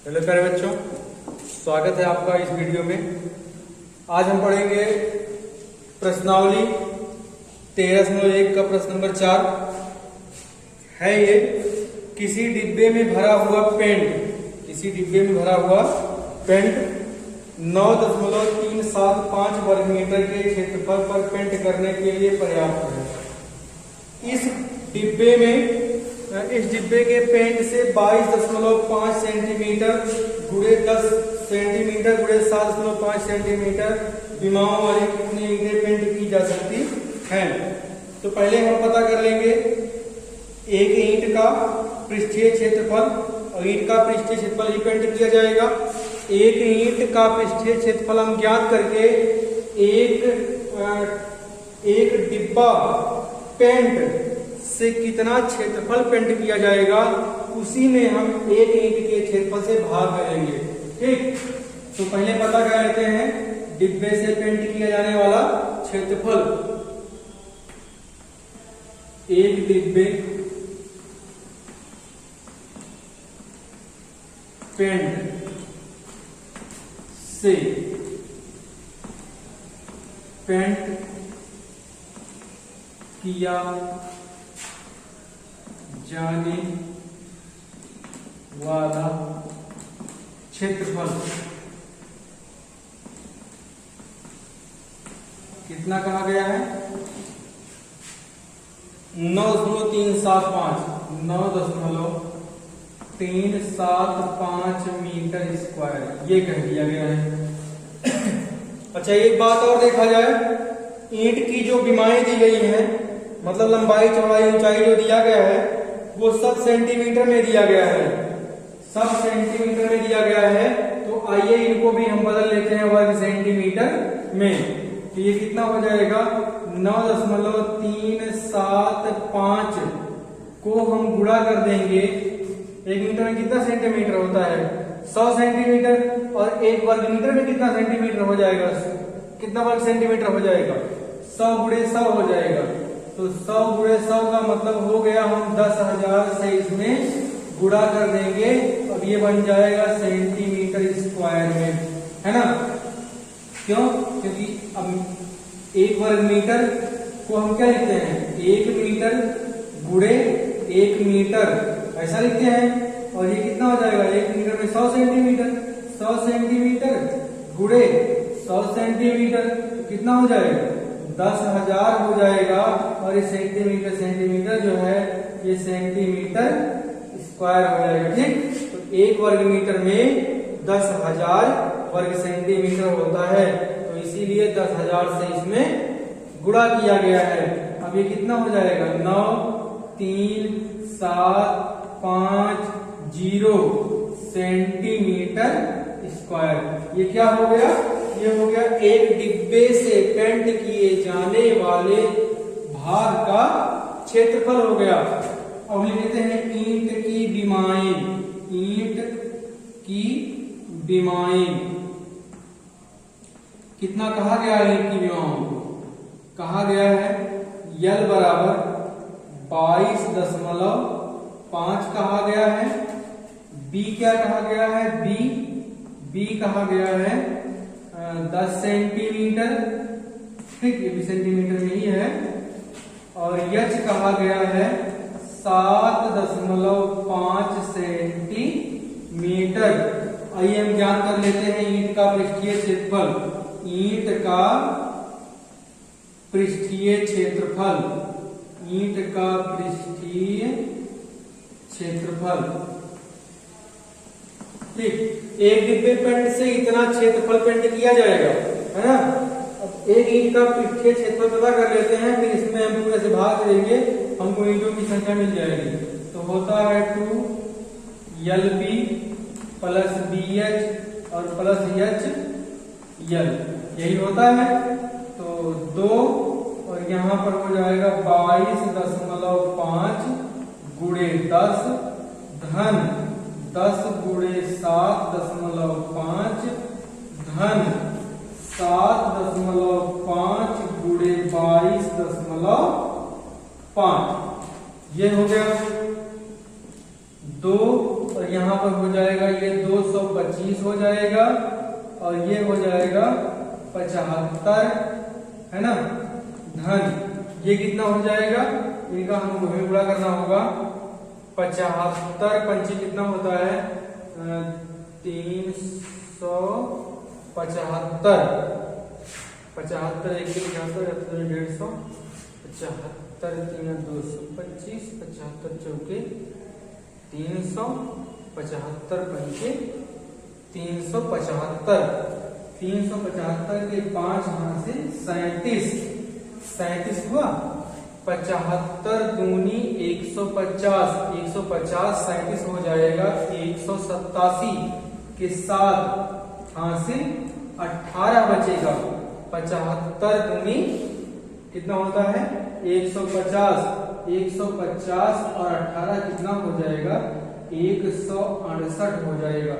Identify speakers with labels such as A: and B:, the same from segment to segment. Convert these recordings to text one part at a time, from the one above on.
A: Hello प्यारे बच्चों, स्वागत है आपका इस वीडियो में। आज हम पढ़ेंगे प्रश्नावली 13.1 का प्रश्न नंबर 4 है। ये किसी डिब्बे में भरा हुआ पेंट 9.375 वर्ग मीटर के क्षेत्रफल पर पेंट करने के लिए पर्याप्त है। इस डिब्बे के पेंट से 22.5 सेंटीमीटर गुणे 10 सेंटीमीटर गुणे 7.5 सेंटीमीटर विमाओं वाली कितनी ईंटें पेंट की जा सकती हैं। तो पहले हम पता कर लेंगे एक ईंट का पृष्ठीय क्षेत्रफल, और ईंट का पृष्ठीय क्षेत्रफल ही पेंट किया जाएगा। एक ईंट का पृष्ठीय क्षेत्रफल हम ज्ञात करके एक डिब्बा पेंट से कितना क्षेत्रफल पेंट किया जाएगा, उसी में हम एक ईंट के क्षेत्रफल से भाग करेंगे। ठीक, तो पहले पता कर लेते हैं डिब्बे से पेंट किया जाने वाला क्षेत्रफल। एक डिब्बे पेंट से पेंट किया जाने वाला क्षेत्रफल कितना कहा गया है? 9.375 मीटर स्क्वायर, ये कह दिया गया है। अच्छा, एक बात और देखा जाए, ईंट की जो विमाएं दी गई हैं, मतलब लंबाई चौड़ाई ऊंचाई जो दिया गया है, वो सब सेंटीमीटर में दिया गया है। तो आइए इनको भी हम बदल लेते हैं वर्ग सेंटीमीटर में। तो ये कितना हो जाएगा? 9.375 को हम गुणा कर देंगे। एक मीटर में कितना सेंटीमीटर होता है? 100 सेंटीमीटर। और एक वर्ग मीटर में कितना सेंटीमीटर हो जाएगा? कितना वर्ग सेंटीमीटर हो जाएगा? 100 गुणे 100 हो जाएगा। तो 100 गुणे 100 का मतलब हो गया, हम 10,000 से इसमें गुणा कर देंगे। अब ये बन जाएगा सेंटीमीटर स्क्वायर में, है ना? क्यों? क्योंकि अब एक वर्ग मीटर को हम क्या लिखते हैं? 1 मीटर गुणे 1 मीटर, ऐसा लिखते हैं। और ये कितना हो जाएगा? 1 मीटर में 100 सेंटीमीटर। 100 सेंटीमीटर गुणे 100 सेंटीमीटर कितना हो जाएगा? 10,000 हो जाएगा। और ये सेंटीमीटर जो है ये सेंटीमीटर स्क्वायर हो जाएगा। ठीक, तो एक वर्ग मीटर में 10,000 वर्ग सेंटीमीटर होता है, तो इसीलिए 10,000 से इसमें गुणा किया गया है। अब ये कितना हो जाएगा? 9,375 सेंटीमीटर स्क्वायर। ये क्या हो गया? ये हो गया एक डिब्बे से पेंट किए जाने वाले भाग का क्षेत्रफल हो गया। अब लिख लेते हैं ईंट की विमाएं। कितना कहा गया है? ईंट की विमाओं को कहा गया है यल बराबर 22.5 कहा गया है। बी क्या कहा गया है? बी कहा गया है 10 सेंटीमीटर। ठीक, ये भी सेंटीमीटर में ही है। और यच कहा गया है 7.5 सेंटीमीटर। आइए हम ज्ञात कर लेते हैं ईंट का पृष्ठीय क्षेत्रफल। ईंट का पृष्ठीय क्षेत्रफल। ठीक, एक डिब्बे पेंट से इतना क्षेत्रफल पेंट किया जाएगा, है ना? अब एक ईंट का पृष्ठीय क्षेत्रफल पता कर लेते हैं, फिर इसमें हम पूरे से भाग देंगे, हमको ईंटों की संख्या मिल जाएगी। तो होता है 2LB प्लस BH और प्लस HL, यही होता है। तो 2 और यहाँ पर हो जाएगा 22.5 गुणे 10 धन 10 गुणे 7.5 धन 7.5 गुणे 22.5, ये हो गया 2 और यहाँ यहाँ पर हो जाएगा ये 225 हो जाएगा और ये हो जाएगा 75, है ना। धन ये कितना हो जाएगा, इनका हमको भी गुणा करना होगा। 75 पंची कितना होता है 375, 75 एक 150, 75 3 225, 75 चौके 300, 75 पंचे 375, 375 के 5 यहाँ से 37 हुआ। 75 दूनी 150, 150 37 हो जाएगा। 187 के साथ हासिल 18 बचेगा। 75 दूनी कितना होता है 150, 150 और 18 कितना हो जाएगा 168 हो जाएगा।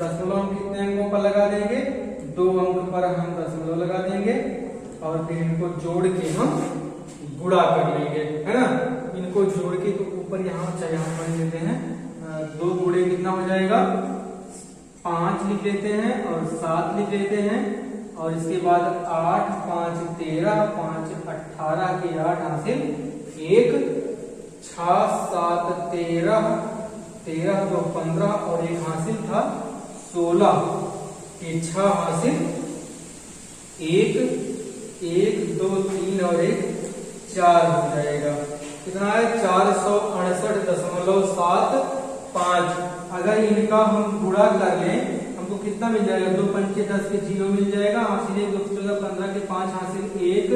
A: दशमलव हम कितने अंकों पर लगा देंगे, 2 अंक पर हम दशमलव लगा देंगे और फिर इनको जोड़ के हम गुणा कर लेंगे, है ना। इनको जोड़ के तो ऊपर यहाँ चाहे हम मान लेते हैं 2 गुणे कितना हो जाएगा 5 लिख लेते हैं और 7 लिख लेते हैं और इसके बाद 8 5 13, 5 18 के 8 हासिल 1, 6 7 13, 13 2 15 और एक हासिल था 16 के 6 हासिल 1 1 2 3 और 1 4 हो जाएगा। कितना है 468.75। अगर इनका हम गुणा कर लें हमको कितना मिल जाएगा, 2 पंचे 10 के 0 मिल जाएगा। हासिल 1 2 14 15 के 5 हासिल 1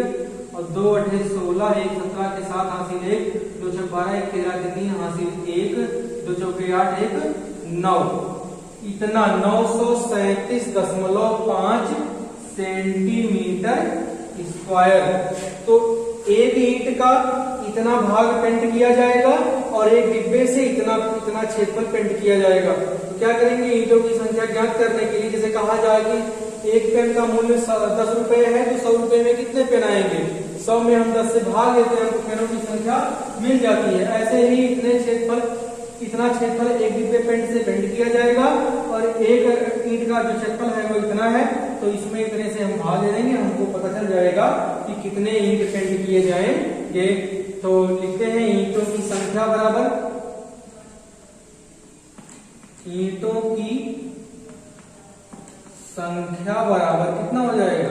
A: और 2 8 16, 1 17 के 7 हासिल 1, 2 6 12, 1 13 के 3 हासिल 1, 2 चौके 8 1 9। इतना 937.5 सेंटीमीटर स्क्वायर। तो एक ईंट का इतना भाग पेंट किया जाएगा और एक डिब्बे से इतना क्षेत्रफल पेंट किया जाएगा। तो क्या करेंगे, ईंटों की संख्या ज्ञात करने के लिए जैसे कहा जाए कि एक पेन का मूल्य 10 रुपए है तो 100 रुपए में कितने पेन आएंगे, 100 में हम 10 से भाग लेते हैं, हमको पेनों की संख्या मिल जाती है। ऐसे ही इतना क्षेत्रफल एक डिब्बे पेंट से पेंट किया जाएगा और एक ईंट का जो क्षेत्रफल है वो इतना है, तो इसमें इतने से हम भाग दे देंगे, हमको पता चल जाएगा कि कितने ईंट पेंट किए जाएंगे। तो लिखते हैं ईंटों की संख्या बराबर, ईंटों की संख्या बराबर कितना हो जाएगा,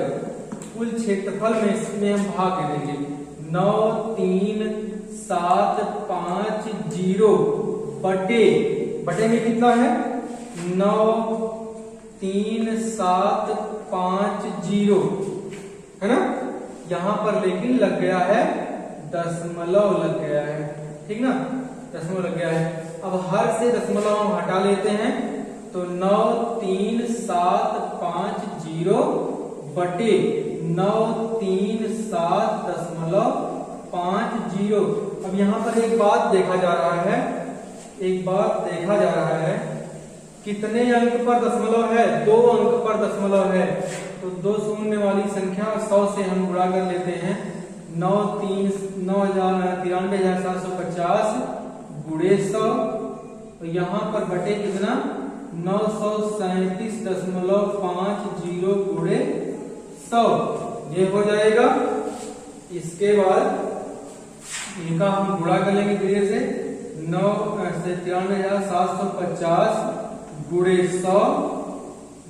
A: कुल क्षेत्रफल में इसमें हम भाग दे देंगे। 9 3 7 5 0 बटे में कितना है 9 3 7 5 0, है ना। यहां पर लेकिन लग गया है दशमलव लग गया है, ठीक ना, दशमलव लग गया है। अब हर से दशमलव हम हटा लेते हैं तो 9 3 7 5 0 बटे 9 3 7.50। अब यहाँ पर एक बात देखा जा रहा है, कितने अंक पर दशमलव है, 2 अंक पर दशमलव है। तो 2 शून्य वाली संख्या 100 से हम गुणा कर लेते हैं। 93,750 गुणे 100, तो यहाँ पर बटे कितना 937.50 गुणे 100 ये हो जाएगा। इसके बाद इनका हम गुणा कर लेंगे धीरे से, 93,750 गुणे 100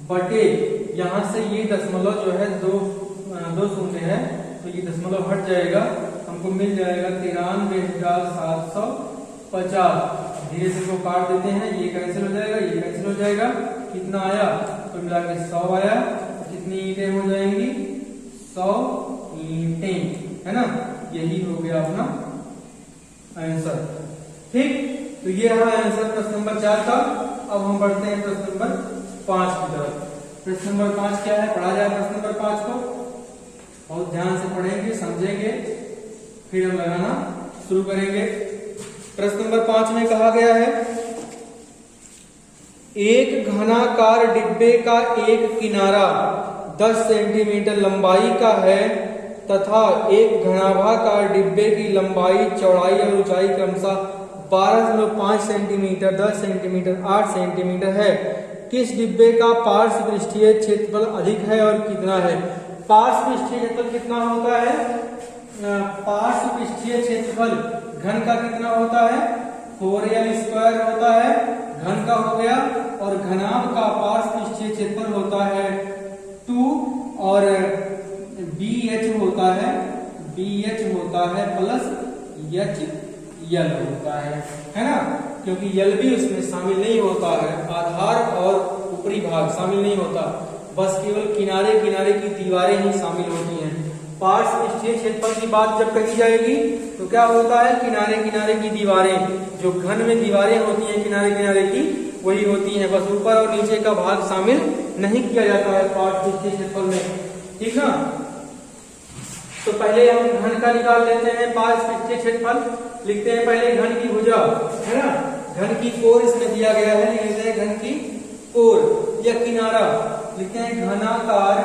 A: बटे यहाँ से ये दशमलव जो है 2 शून्य है तो ये दशमलव हट जाएगा, हमको मिल जाएगा 93,750। धीरे से इसको काट देते हैं, ये कैंसिल हो जाएगा, ये कैंसिल हो जाएगा। कितना आया तो मिला के 100 आया। कितनी ईंटें हो जाएंगी 100 ईंटें, है ना। यही हो गया अपना आंसर, ठीक। तो ये रहा आंसर प्रश्न नंबर 4 का। अब हम बढ़ते हैं प्रश्न नंबर 5 की तरफ। प्रश्न नंबर 5 क्या है, पढ़ा जाए प्रश्न नंबर 5 को, बहुत ध्यान से पढ़ेंगे, समझेंगे, फिर हम लगाना शुरू करेंगे। प्रश्न नंबर 5 में कहा गया है, एक घनाकार डिब्बे का एक किनारा 10 सेंटीमीटर लंबाई का है तथा एक घनाभाकार डिब्बे की लंबाई, चौड़ाई और ऊंचाई क्रमशः 12.5 सेंटीमीटर, 10 सेंटीमीटर, 8 सेंटीमीटर है। किस डिब्बे का पार्श्व पृष्ठीय क्षेत्रफल अधिक है और कितना है? पार्श्व पृष्ठीय क्षेत्रफल कितना होता है? पार्श्व पृष्ठीय क्षेत्रफल घन का कितना होता है? 4l² होता है, घन का हो गया, और घनाभ का पार्श्व पृष्ठीय क्षेत्रफल होता है 2, और BH होता है प्लस HL होता है ना, क्योंकि यल भी उसमें शामिल नहीं होता है, आधार और ऊपरी भाग शामिल नहीं होता, बस केवल किनारे किनारे की दीवारें ही शामिल होती हैं। पार्श्व पृष्ठीय क्षेत्रफल की बात जब कही जाएगी तो क्या होता है? किनारे किनारे की दीवारें, जो घन में दीवारें होती हैं किनारे किनारे की, वही होती हैं, बस ऊपर और नीचे का भाग शामिल नहीं किया जाता है पार्श्व पृष्ठीय क्षेत्रफल में, ठीक ना। तो पहले हम घन का निकाल लेते हैं पार्श्व पृष्ठीय क्षेत्रफल। लिखते हैं पहले घन की भुजा, है ना, घन की कोर इसमें दिया गया है, लिखते हैं घन की कोर या किनारा, लिखते हैं घनाकार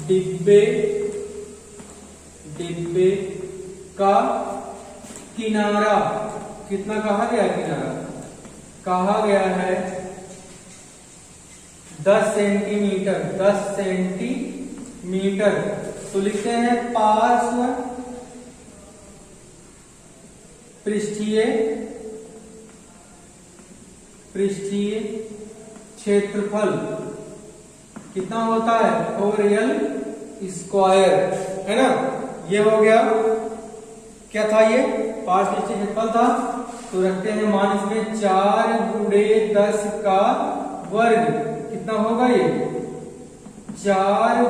A: डिब्बे का किनारा। कितना कहा गया? किनारा कहा गया है 10 सेंटीमीटर, 10 सेंटीमीटर। तो लिखते हैं पार्श्व पृष्ठीय क्षेत्रफल कितना होता है? 4l², है ना। ये हो गया, क्या था ये? पार्श्व पृष्ठीय क्षेत्रफल था। तो रखते हैं मान इसमें 4 × 10 का वर्ग। कितना होगा ये? 4 ×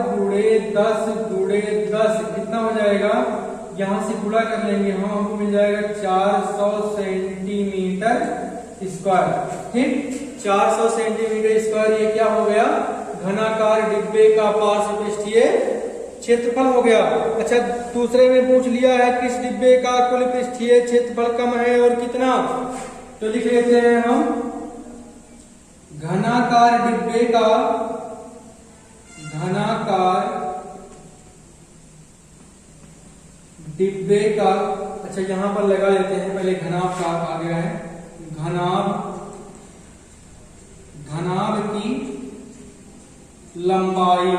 A: 10 कितना हो जाएगा? यहां से गुणा कर लेंगे हम, हमको मिल जाएगा 400 सेंटीमीटर स्क्वायर। ठीक, 400 सेंटीमीटर स्क्वायर ये क्या हो गया? घनाकार डिब्बे का पार्श्व पृष्ठीय क्षेत्रफल हो गया। अच्छा, दूसरे में पूछ लिया है किस डिब्बे का कुल पृष्ठीय क्षेत्रफल कम है और कितना, तो लिख लेते हैं हम घनाकार डिब्बे का अच्छा यहां पर लगा लेते हैं, पहले घनाभ का आ गया है, घनाभ की लंबाई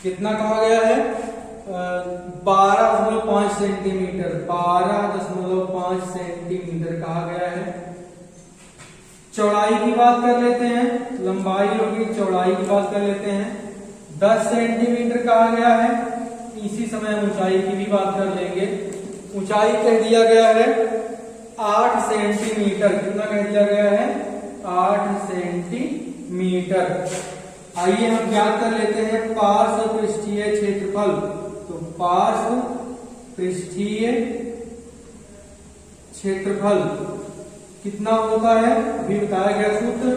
A: कितना कहा गया है? 12.5 सेंटीमीटर, 12.5 सेंटीमीटर कहा गया है। चौड़ाई की बात कर लेते हैं, लंबाई होगी, चौड़ाई की बात कर लेते हैं, 10 सेंटीमीटर कहा गया है। इसी समय ऊंचाई की भी बात कर लेंगे। ऊंचाई कह दिया गया है 8 सेंटीमीटर। कितना कह दिया गया है? 8 सेंटीमीटर। आइए हम ज्ञात कर लेते हैं पार्श्व पृष्ठीय क्षेत्रफल। तो पार्श्व पृष्ठीय क्षेत्रफल कितना होता है? अभी बताया गया सूत्र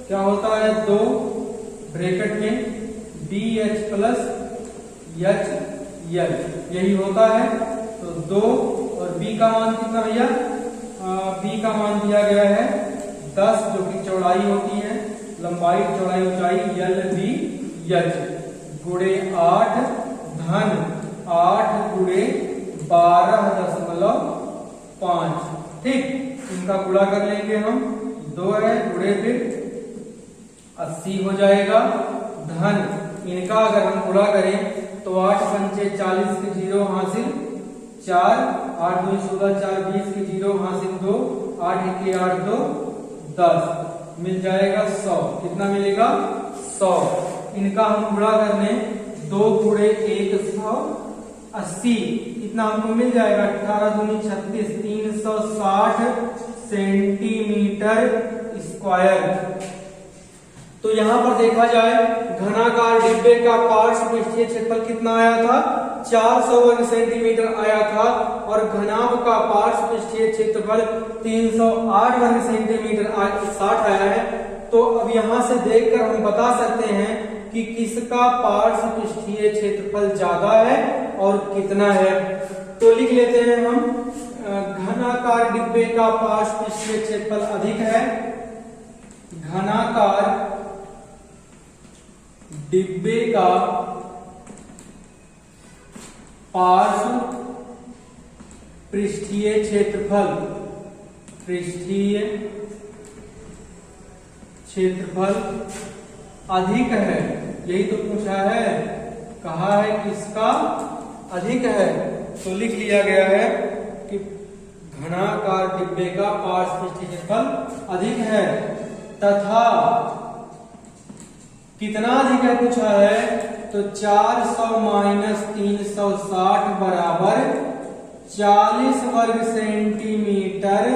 A: क्या होता है? 2 ब्रैकेट में BH प्लस HL, यही होता है। तो 2 और B का मान कितना भैया? B का मान दिया गया है 10, जो कि चौड़ाई होती है, लंबाई चौड़ाई ऊंचाई LBH गुणे 8 धन 8 गुणे 12.5। ठीक, इनका गुणा कर लेंगे हम, 2 है गुणे फिर 80 हो जाएगा, धन इनका अगर हम गुणा करें तो 8 पंचे 40 के 0 हासिल 4, 8 2 16 4 20 के 0 हासिल 2, 8 1 8 2 10, मिल जाएगा 100। कितना मिलेगा? 100। इनका हम गुणा करने 2 गुणे 1 180, इतना हमको मिल जाएगा 18 दूनी 36, 360 सेंटीमीटर स्क्वायर। तो यहां पर देखा जाए घनाकार डिब्बे का पार्श्व पृष्ठीय क्षेत्रफल कितना आया था? 400 वर्ग सेंटीमीटर आया था, और घनाभ का पार्श्व पृष्ठीय क्षेत्रफल 308 वर्ग सेंटीमीटर 60 आया है। तो अब यहां से देखकर हम बता सकते हैं कि किसका पार्श्व पृष्ठीय क्षेत्रफल ज्यादा है और कितना है। तो लिख लेते हैं हम, घनाकार डिब्बे का पार्श्व पृष्ठीय क्षेत्रफल अधिक है, घनाकार डिब्बे का पार्श्व पृष्ठीय क्षेत्रफल, पृष्ठीय क्षेत्रफल अधिक है, यही तो पूछा है, कहा है किसका अधिक है, तो लिख लिया गया है कि घनाकार डिब्बे का पार्श्व पृष्ठीय क्षेत्रफल अधिक है, तथा कितना अधिक है पूछा है, तो 400 माइनस 360 बराबर 40 वर्ग सेंटीमीटर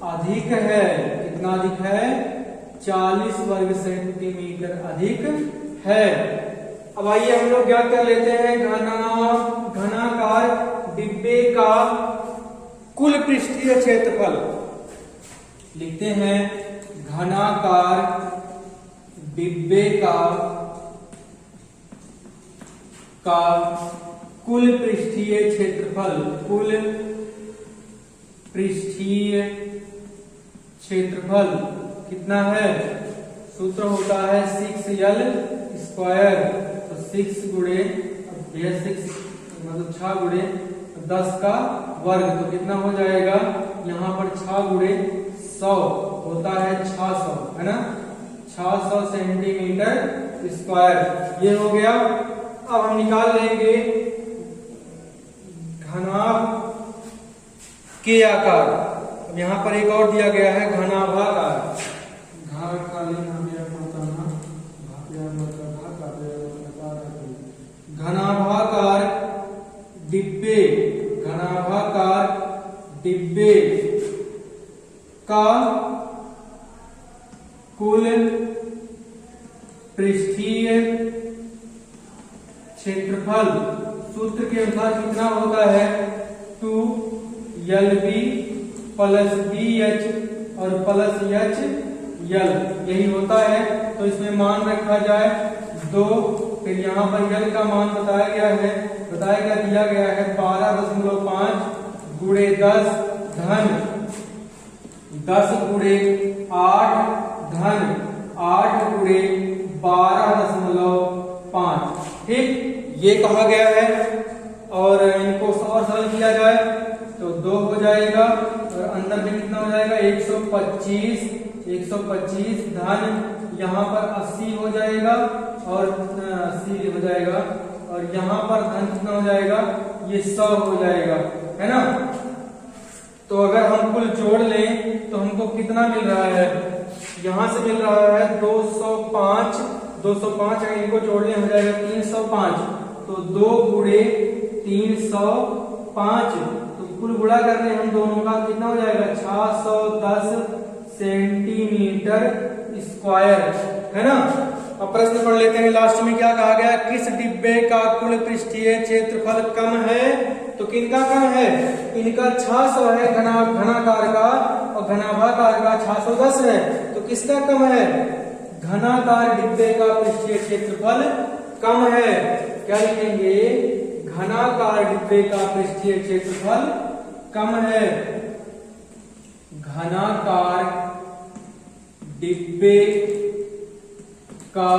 A: अधिक है। कितना अधिक है? 40 वर्ग सेंटीमीटर अधिक है। अब आइए हम लोग ज्ञात कर लेते हैं घनाकार डिब्बे का कुल पृष्ठीय क्षेत्रफल। लिखते हैं घनाकार डिब्बे का कुल पृष्ठीय क्षेत्रफल, कुल पृष्ठीय क्षेत्रफल कितना है? सूत्र होता है 6L स्क्वायर, तो 6 गुणे 6 मतलब 6 गुणे 10 का वर्ग, तो कितना हो जाएगा? यहाँ पर 6 गुणे 100 होता है 600, है ना, 600 सेंटीमीटर स्क्वायर। ये हो गया। अब हम निकाल लेंगे घनाभ के आकार। अब यहाँ पर एक और दिया गया है घनाभाकार। घनाभाकार डिब्बे, घनाभाकार डिब्बे का कुल पृष्ठीय क्षेत्रफल सूत्र के अनुसार कितना होता है? 2LB प्लस BH और प्लस HL, यही होता है। तो इसमें मान रखा जाए 2, फिर यहाँ पर L का मान बताया गया है, दिया गया है 12.5 गुणे 10 धन 10 गुणे 8 धन 8 गुणे 12.5। ठीक, ये कहा गया है। और इनको और सरल किया जाए तो 2 हो जाएगा और अंदर में कितना हो जाएगा? 125 धन यहाँ पर 80 हो जाएगा और 80 हो जाएगा और यहाँ पर धन कितना हो जाएगा? ये 100 हो जाएगा, है ना। तो अगर हम कुल जोड़ लें तो हमको कितना मिल रहा है? यहाँ से मिल रहा है 205, अगर इनको जोड़ लें हो जाएगा 305। तो 2 गुणे 305, तो कुल गुणा कर रहे हैं हम दोनों का, कितना हो जाएगा? 610 सेंटीमीटर स्क्वायर, है ना। अब प्रश्न पढ़ लेते हैं। लास्ट में क्या कहा गया? किस डिब्बे का कुल पृष्ठीय क्षेत्रफल कम है? तो किनका कम है? इनका 600 है घनाकार का और घनाभाकार का 610 है। तो किसका कम है? घनाकार डिब्बे का पृष्ठीय क्षेत्रफल कम है। क्या लिखेंगे? घनाकार डिब्बे का पृष्ठीय क्षेत्रफल कम है। घनाकार डिब्बे का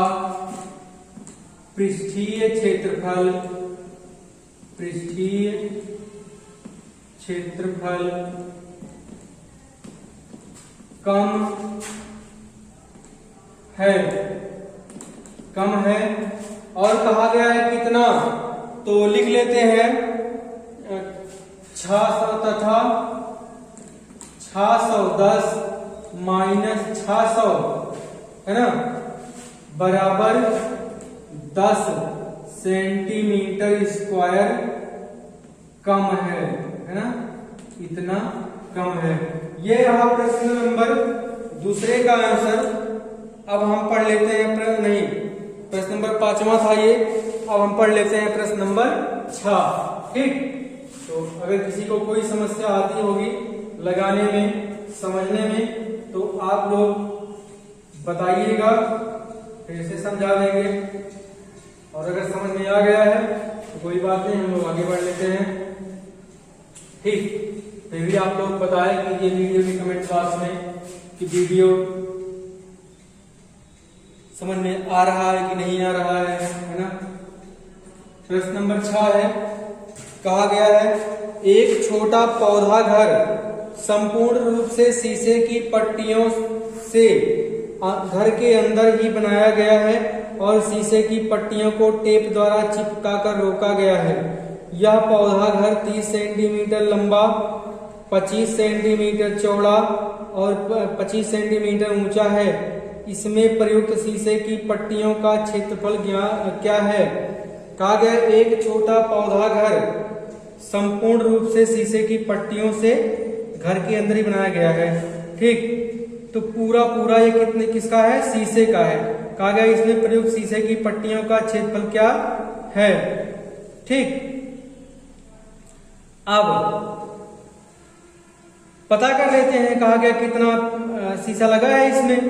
A: पृष्ठीय क्षेत्रफल कम है। और कहा गया है कितना? तो लिख लेते हैं 600 तथा 610 माइनस 600, है ना, बराबर 10 सेंटीमीटर स्क्वायर कम है ना, इतना कम है। ये रहा प्रश्न नंबर दूसरे का आंसर। अब हम पढ़ लेते हैं प्रश्न नंबर 5वां था ये। अब हम पढ़ लेते हैं प्रश्न नंबर 6। ठीक, तो अगर किसी को कोई समस्या आती होगी लगाने में, समझने में, तो आप लोग बताइएगा, फिर से समझा देंगे। और अगर समझ में आ गया है तो कोई बात नहीं, हम लोग आगे बढ़ लेते हैं। ठीक, फिर भी आप लोग बताएं कि ये वीडियो के कमेंट बॉक्स में कि वीडियो समझ में आ रहा है कि नहीं आ रहा है ना। प्रश्न नंबर 6 है, कहा गया है एक छोटा पौधा घर संपूर्ण रूप से शीशे की पट्टियों से घर के अंदर ही बनाया गया है और शीशे की पट्टियों को टेप द्वारा चिपकाकर रोका गया है। यह पौधा घर 30 सेंटीमीटर लंबा, 25 सेंटीमीटर चौड़ा और 25 सेंटीमीटर ऊंचा है। इसमें प्रयुक्त शीशे की पट्टियों का क्षेत्रफल क्या है? कहा गया एक छोटा पौधा घर संपूर्ण रूप से शीशे की पट्टियों से घर के अंदर ही बनाया गया है। ठीक, तो पूरा ये कितने किसका है? शीशे का है। कहा गया इसमें प्रयुक्त शीशे की पट्टियों का क्षेत्रफल क्या है। ठीक, अब पता कर लेते हैं कहा गया कितना शीशा लगा है इसमें।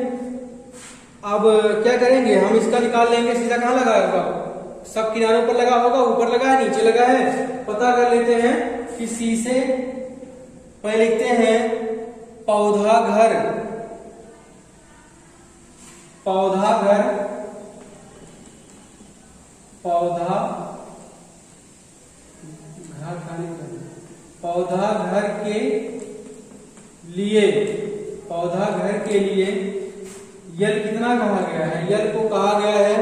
A: अब क्या करेंगे, हम इसका निकाल लेंगे। शीशा कहाँ लगा होगा? सब किनारों पर लगा होगा, ऊपर लगा है, नीचे लगा है। पता कर लेते हैं कि शीशे पहले लिखते हैं पौधा घर, पौधा घर, पौधा घर के लिए, पौधा घर के लिए यल कितना कहा गया है? यल को कहा गया है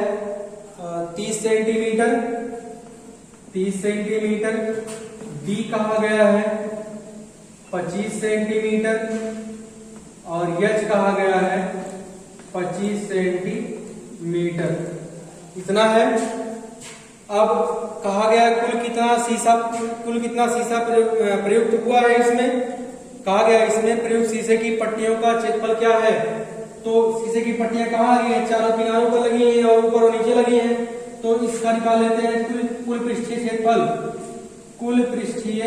A: 30 सेंटीमीटर, 30 सेंटीमीटर। डी कहा गया है 25 सेंटीमीटर और एच कहा गया है 25 सेंटीमीटर। इतना है। अब कहा गया कुल कितना शीशा प्रयुक्त हुआ है इसमें। कहा गया इसमें प्रयुक्त शीशे की पट्टियों का क्षेत्रफल क्या है? तो शीशे की पट्टियां कहाँ लगी हैं? चारों किनारों पर लगी हैं और ऊपर और नीचे लगी हैं। तो इसका निकाल लेते हैं कुल पृष्ठीय क्षेत्रफल, कुल पृष्ठीय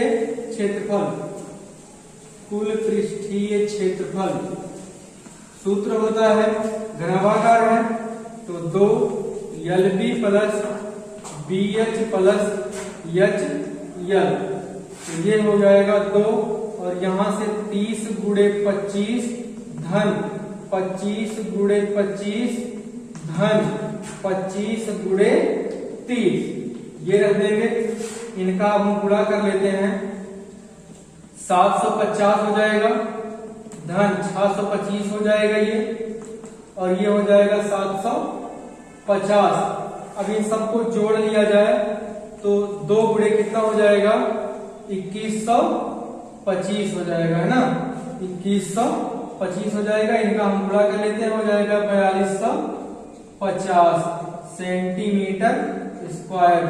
A: क्षेत्रफल, कुल पृष्ठीय क्षेत्रफल। सूत्र होता है घनाभागाकार है तो 2 LB plus BH plus HL, तो ये हो जाएगा 2 और यहां से 30 गुणे 25 धन 25 गुणे 25 धन 25 गुणे 30, ये रख देंगे। इनका हम गुणा कर लेते हैं, 750 हो जाएगा धन 625 हो जाएगा ये, और ये हो जाएगा 750। अब इन सबको जोड़ लिया जाए तो 2 गुणे कितना हो जाएगा? 2125 हो जाएगा, है ना? 2125 हो जाएगा। इनका हम गुणा कर लेते हैं, हो जाएगा 4250 सेंटीमीटर स्क्वायर।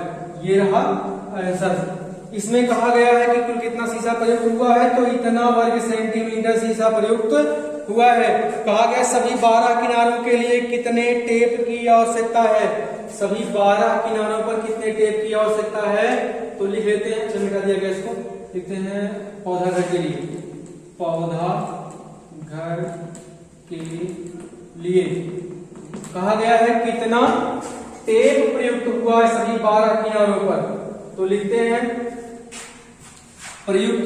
A: ये रहा आंसर। इसमें कहा गया है कि कुल कितना शीशा प्रयुक्त हुआ है, तो इतना वर्ग सेंटीमीटर शीशा प्रयुक्त हुआ है। कहा गया सभी 12 किनारों के लिए कितने टेप की आवश्यकता है? सभी 12 किनारों पर कितने टेप की आवश्यकता है? तो लिख लेते हैं, चल मिटा दिया गया इसको, लिखते हैं पौधा घर के लिए, पौधा घर के लिए कहा गया है कितना टेप प्रयुक्त हुआ है सभी 12 किनारों पर। तो लिखते हैं प्रयुक्त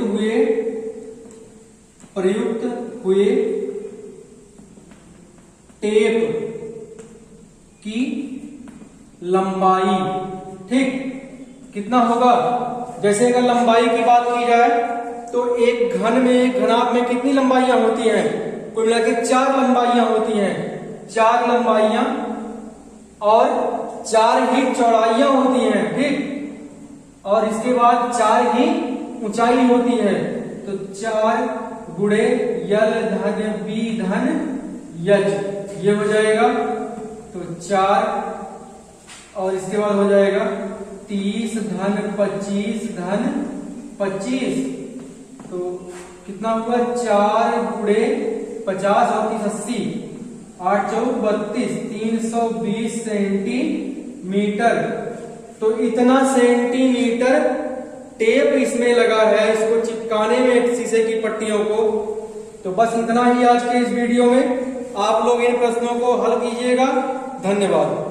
A: हुए टेप की लंबाई। ठीक, कितना होगा? जैसे अगर लंबाई की बात की जाए तो एक घनाभ में कितनी लंबाइयां होती हैं? कुल मिला के 4 लंबाइयां होती हैं, 4 लंबाइयां और 4 ही चौड़ाइयां होती हैं। ठीक, और इसके बाद 4 ही ऊंचाई होती है। तो 4 गुणे यल धन बी धन यच, ये हो जाएगा। तो 4 और इसके बाद हो जाएगा 30 धन 25 धन 25, तो कितना हुआ? 4 गुणे 50 और 30 80, 8 चौक 32, 320 सेंटीमीटर। तो इतना सेंटीमीटर टेप इसमें लगा है, इसको चिपकाने में शीशे की पट्टियों को। तो बस इतना ही आज के इस वीडियो में। आप लोग इन प्रश्नों को हल कीजिएगा। धन्यवाद।